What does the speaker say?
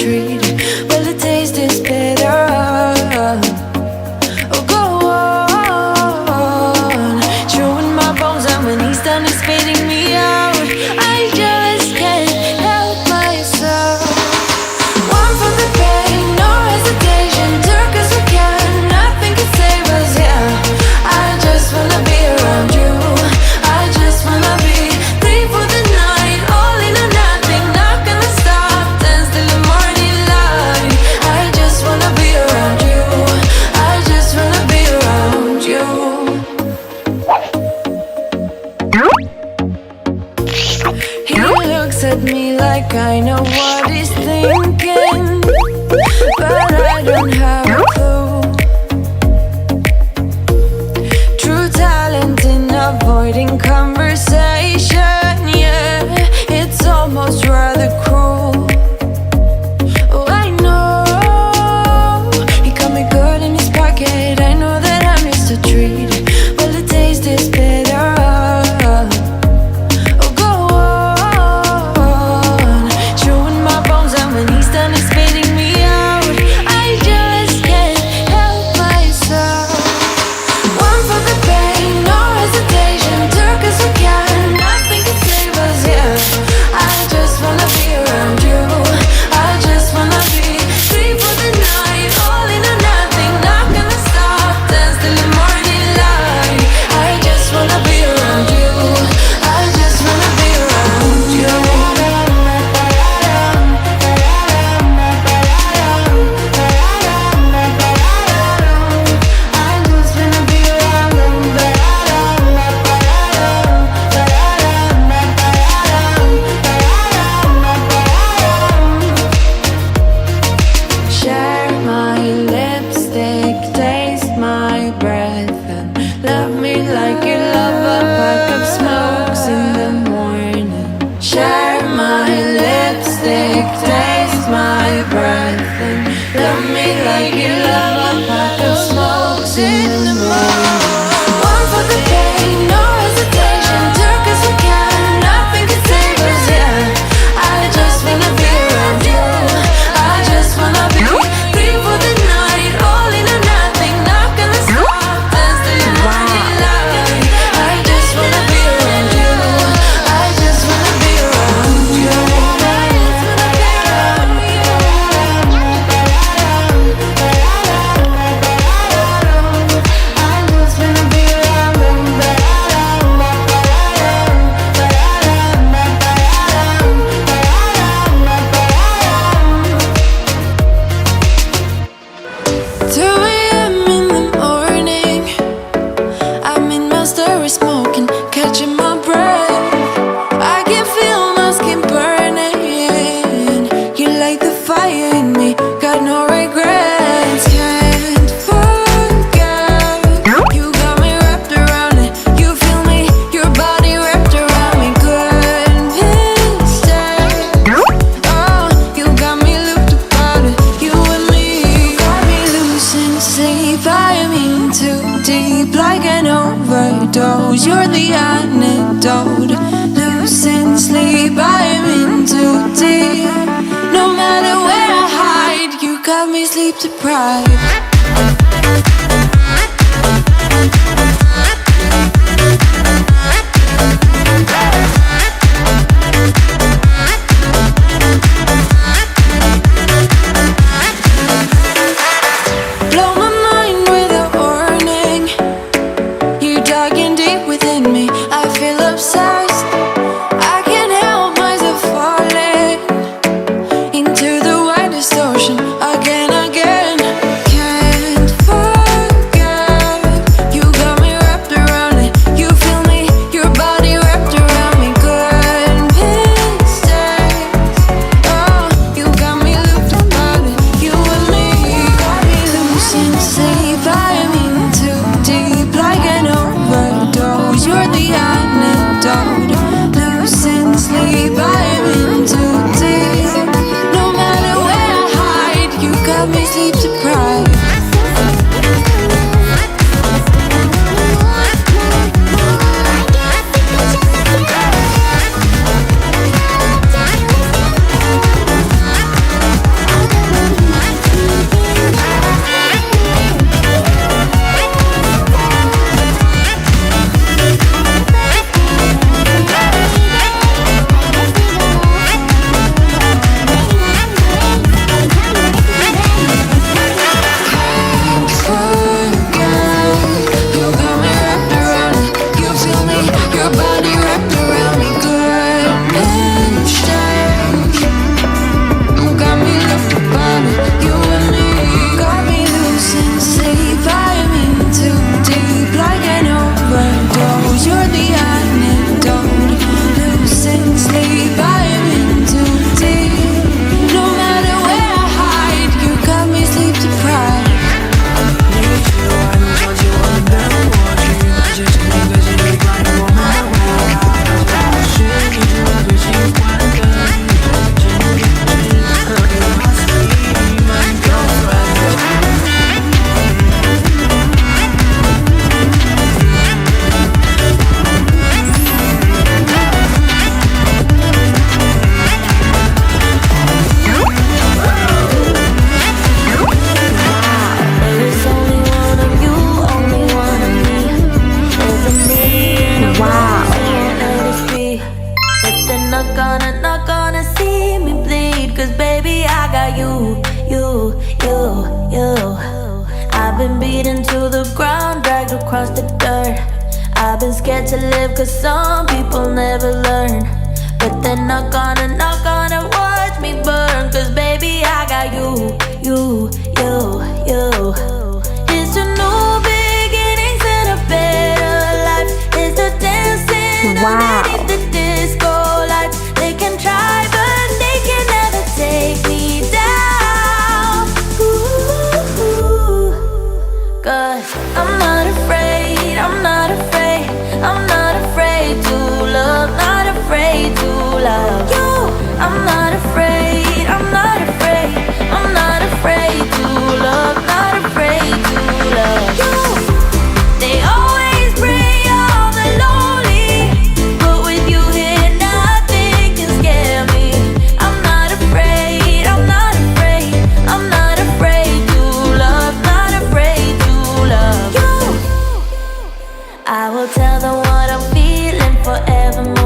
treat it. Well, the taste is better. Oh, go on, chewing my bones, and when he's done, he's spitting me out. I just can't help myself. One for the pain, no hesitation. Took us again, nothing can save us, yeah. I just wanna be around you. I just wanna be free for the night, all in or nothing. Not gonna stop, dance till the morning light. I just wanna be around you. I just wanna be around you. He looks at me like I know what he's thinking, but I don't have a clue. True talent in avoiding conversation, yeah, it's almost rather cruel. Oh, I know he got me good in his pocket. I know that I'm used to treat it. Well, the taste is better. Oh, go on, chewing my bones, and when he's done, he's spitting me out. I just can't help myself. One for the pain, no hesitation. Took us again, nothing can save us, yeah. I just wanna be around you. I just wanna be free for the night, all in or nothing. Not gonna stop, dance till the morning light. I just wanna be around you. I just wanna be around you. I just wanna be around you. Share my lipstick, taste my breath, and love me like you love a pack of smokes in the morning. Share my lipstick, taste my breath, and love me like you love a pack of smokes in the morning. One for the pain, no hesitation. Took us again, nothing can save us, yeah. I just wanna be around you. I just wanna be free for the night, all in or nothing. Not gonna stop, dance till the morning light. I just wanna be around you. I just wanna be around you. I just wanna be around you. I just wanna be around you. You're the antidote. Losing sleep, I am in too deep. No matter where I hide, you got me sleep deprived. Blow my mind with a warning. You dug in deep within me. I feel obsessed. I can't help myself falling into the widest ocean again, again. Can't not gonna see me bleed. Cause baby, I got you. I've been beaten to the ground, dragged across the dirt. I've been scared to live cause some people never learn. But they're not gonna watch me burn. Cause baby, I got you. It's a new beginnings and a better life. It's the dancing underneath the disco lights. They can try but they can never take me down. Ooh, cause I'm not afraid, I'm not afraid, I'm not afraid to love, not afraid to love you. I'm not afraid, I'm not afraid, I'm not afraid to love, not afraid to love you. They always bring all the lonely, but with you here nothing can scare me. I'm not afraid, I'm not afraid, I'm not afraid to love, not afraid to love you. I will tell them what I'm feeling forevermore.